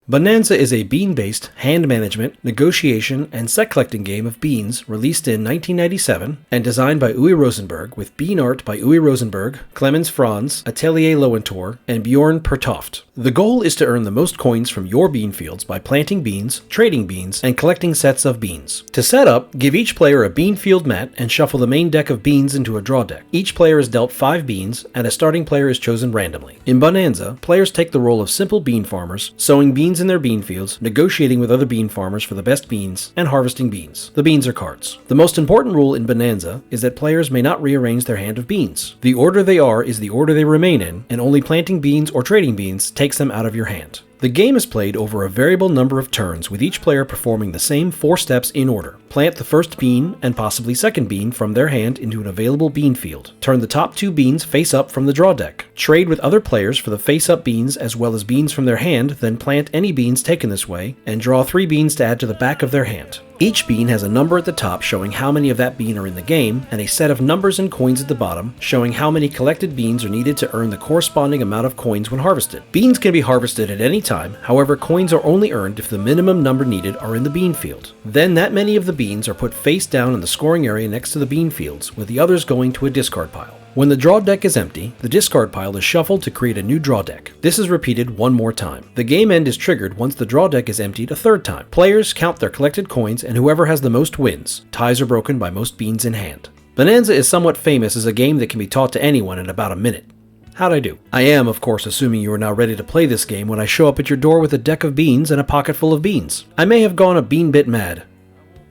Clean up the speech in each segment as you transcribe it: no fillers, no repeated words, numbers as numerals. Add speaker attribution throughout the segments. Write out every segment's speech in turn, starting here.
Speaker 1: Bohnanza is a bean-based hand management, negotiation, and set collecting game of beans released in 1997 and designed by Uwe Rosenberg with bean art by Uwe Rosenberg, Clemens Franz, Atelier Lowentor, and Bjorn Pertoft. The goal is to earn the most coins from your bean fields by planting beans, trading beans, and collecting sets of beans. To set up, give each player a bean field mat and shuffle the main deck of beans into a draw deck. Each player is dealt 5 beans, and a starting player is chosen randomly. In Bohnanza, players take the role of simple bean farmers, sowing beans in their bean fields, negotiating with other bean farmers for the best beans, and harvesting beans. The beans are cards. The most important rule in Bohnanza is that players may not rearrange their hand of beans. The order they are is the order they remain in, and only planting beans or trading beans takes them out of your hand. The game is played over a variable number of turns, with each player performing the same 4 steps in order. Plant the first bean and possibly second bean from their hand into an available bean field. Turn the top 2 beans face up from the draw deck. Trade with other players for the face up beans as well as beans from their hand, then plant any beans taken this way, and draw 3 beans to add to the back of their hand. Each bean has a number at the top showing how many of that bean are in the game, and a set of numbers and coins at the bottom showing how many collected beans are needed to earn the corresponding amount of coins when harvested. Beans can be harvested at any time, however coins are only earned if the minimum number needed are in the bean field. Then that many of the beans are put face down in the scoring area next to the bean fields, with the others going to a discard pile. When the draw deck is empty, the discard pile is shuffled to create a new draw deck. This is repeated one more time. The game end is triggered once the draw deck is emptied a third time. Players count their collected coins, and whoever has the most wins. Ties are broken by most beans in hand. Bohnanza is somewhat famous as a game that can be taught to anyone in about a minute. How'd I do? I am, of course, assuming you are now ready to play this game when I show up at your door with a deck of beans and a pocket full of beans. I may have gone a bean bit mad.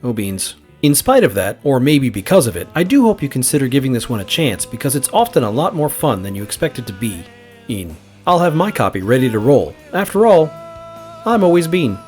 Speaker 1: Oh, beans. In spite of that, or maybe because of it, I do hope you consider giving this one a chance because it's often a lot more fun than you expect it to be. I'll have my copy ready to roll. After all, I'm always Bean.